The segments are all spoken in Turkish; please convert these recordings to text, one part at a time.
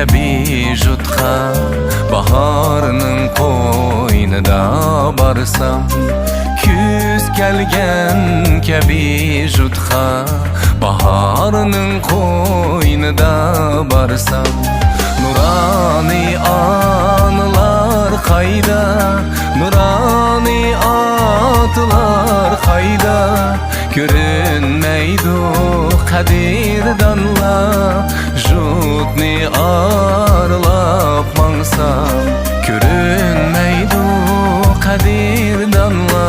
kebi jutqa baharının qoynida barsam, küz kelgen kebi jutqa baharının qoynida barsam, nurani anılar kayda, nurani atlar kayda, görünmeydu kadirdanla, jutni arlap mansam, görünmeydu kadirdanla,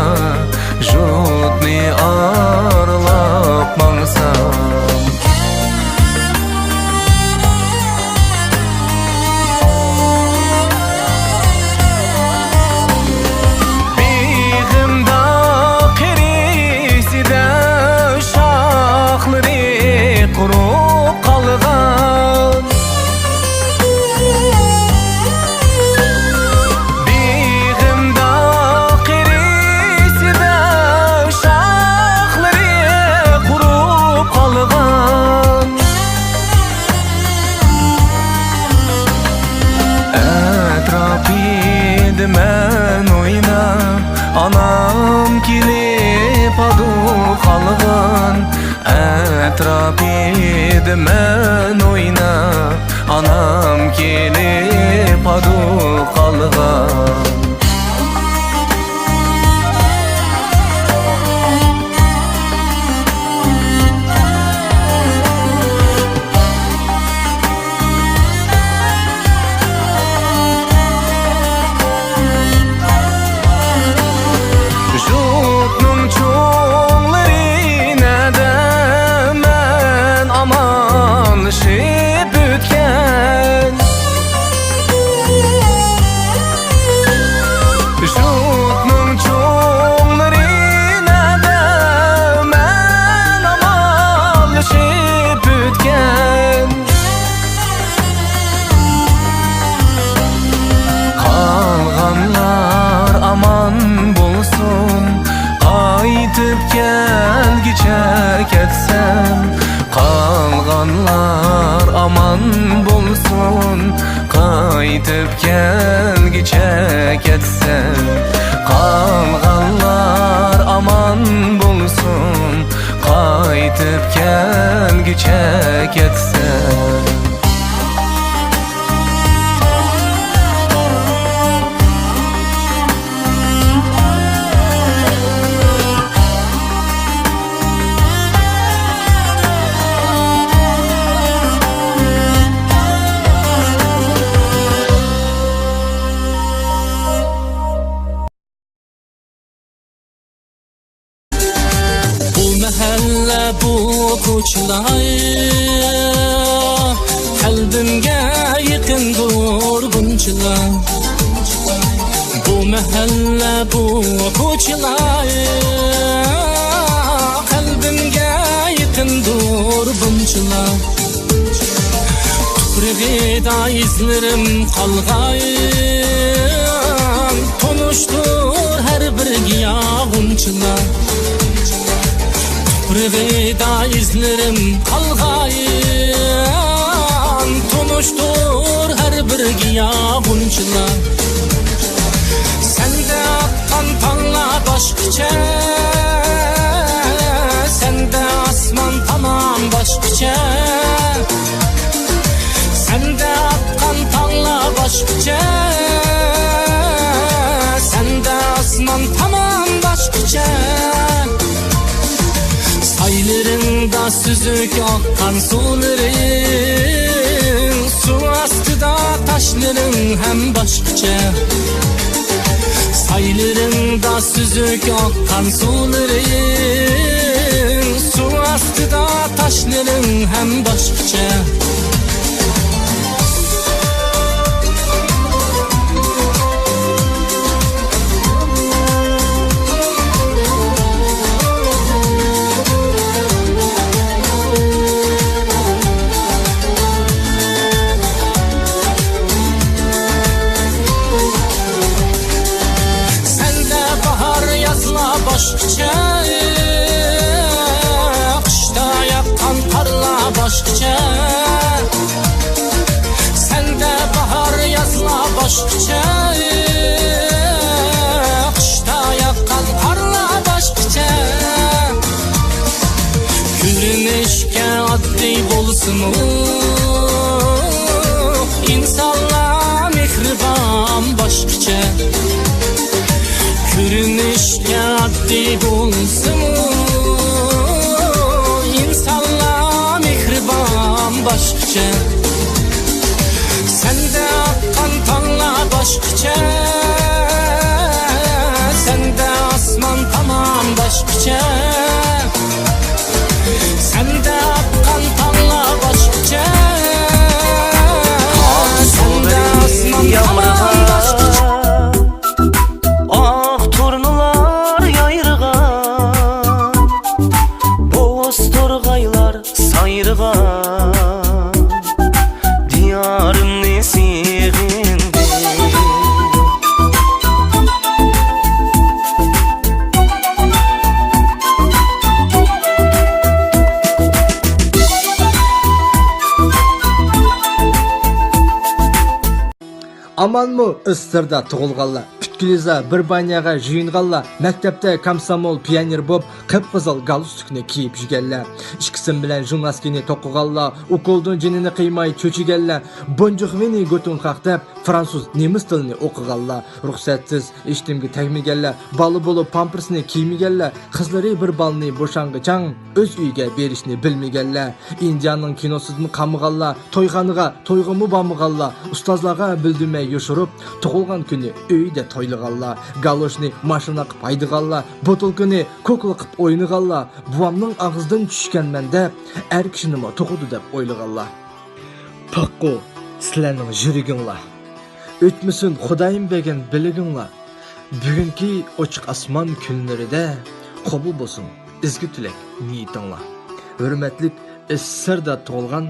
jutni arlap mansam. Men oyna, anam kilip adu kalgan, etrafide men oyna, anam kilip adu kalgan. Gelgiçek etsem, kalganlar aman bulsun. Kaytıp gelgiçek etsem, kalganlar aman bulsun. Kaytıp gelgiçek etsem. Mahalla bu ko'chlar qalbimga yaqindir bunchalar. Bu mahalla bu ko'chlar qalbimga yaqindir bunchalar. Tuprog'ida izlarim qolgan, tunishdir har bir giyog'unchalar. Tuprog'ida izlerim kalgan, tunuştur her bir giyog'unchalar. Sende akkan tanla başqacha, sende asman tamam başqacha. Sende akkan tanla başqacha, sende asman tamam başqacha. Saylarında süzük akkan suların, su astıda taşların hem başqacha. Saylarında süzük akkan suların, su astıda taşların hem başqacha. Başqacha, qishda yoqqan qarlar boshqacha. Sen başqacha, qishda yoqqan qorlar boshqacha. Ko'rinishga oddiy bo'lsin-u, insonlar mehribon boshqacha. Ko'rinishga oddiy bo'lsin-u, insonlar mehribon boshqacha. Sende aqqan tonglar boshqacha, sende osmon tamom boshqacha. Sende aqqan tonglar boshqacha, sende osmon tamom boshqacha. Ah turnalar yayrıgan, boz torgaylar sayrıgan, diyarımni sig'indi. Amanmı ısırda tug'ilganlar, Putkiliza bir banyaga jiyinganlar, maktabda komsomol pioner bo'lib, qip-qizil galstukni kiyib yurganlar, ishqisim bilan jurnalistini to'qiganlar, ukoldan jinini qiymay cho'chiganlar, bonjourni gotun qaqtab, fransuz, nemis tilini o'qiganlar, ruxsatsiz ishtimga tegmaganlar, bali bo'lib pampersni kiymaganlar, qizlari bir balni bo'shang'ichang o'z uyiga berishni bilmaganlar, Indiyaning kinosidan qamg'anlar, to'yxonaga to'yg'imi bormaganlar, ustozlarga bildirmay yoshirib, tug'ilgan kuni uyda to'ylaganlar, galoshni mashina qilib haydiganlar, botulkani ko'kla qilib o'ynaganlar, buvamning og'zidan tushganman deb, er kishini tug'udi deb o'ylaganlar. Paqqo, sizlarning yuraginglar. O'tmasin Xudoyim bergan biliginglar. Bugungi ochiq osmon kunlarida qabul bo'lsin izgi tilak niyatinglar. Hurmatli Sirda tug'ilgan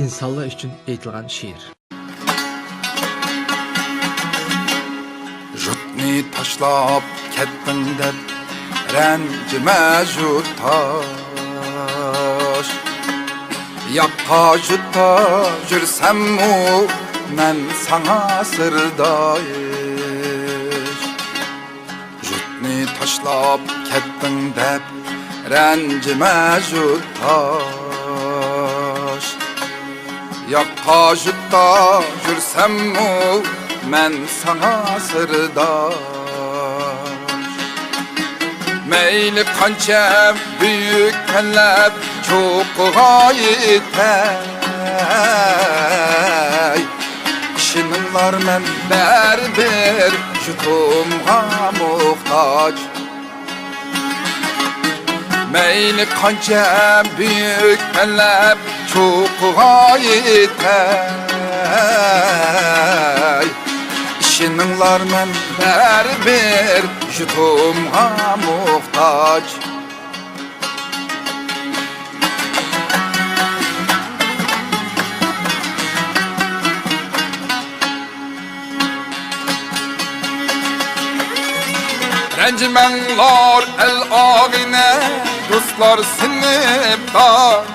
insonlar uchun aytilgan she'r. Jutni tashlab ketding deb ranjima jutash, yoqqa jutta jursammu men sana sirdayish. Jutni tashlab ketding deb ranjima jutash, yoqqa jutta jursammu men sana sirdaş. Meyli qancha büyük kellep çok gayetey, Kişininglar men berber jutumga muhtaç. Meyli qancha büyük kellep çok gayetey, Kişininglar men berber jutumga muhtaç. Rencimenglar el ağine, dostlar sinipdaş.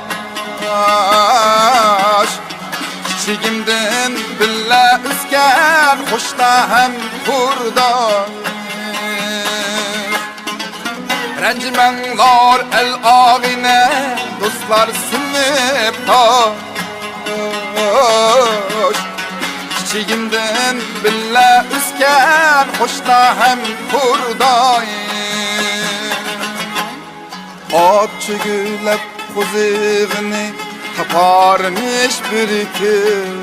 Kichigimden billa o'sgan qo'shda ham kurdaş. Rencimenglar el ağine, dostlar sinipdaş. Kichigimden billa o'sgan qo'shda ham kurdaş. Ot chugilab qo'zig'ini taparmış bir gün,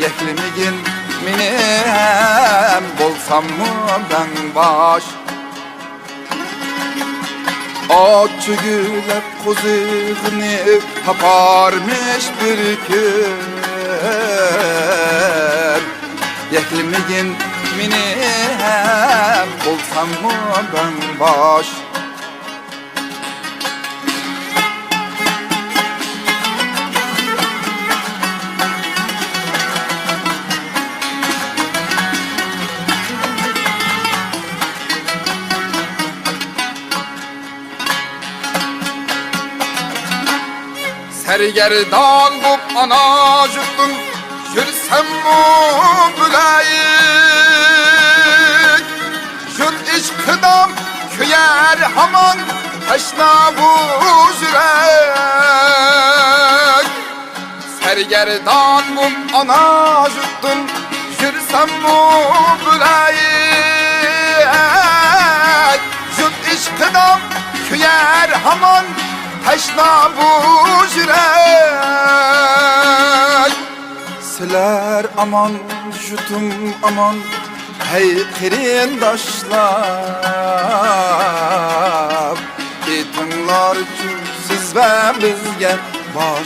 yeklimigin minem bolsam mı ben baş. At çügülep kuzigini taparmış bir gün, yeklimigin minem bolsam mı ben baş. Sergerdan bu ana jüttün Yürsem mu bülayik Jün işkıdam küyer haman Teşna bu yürek Sergerdan bu ana juttun Yürsem mu bülayik Jün işkıdam küyer haman Teşna bu yürek Siler aman jutum aman Hey kirindaşlar Etunlar siz ve bizge baş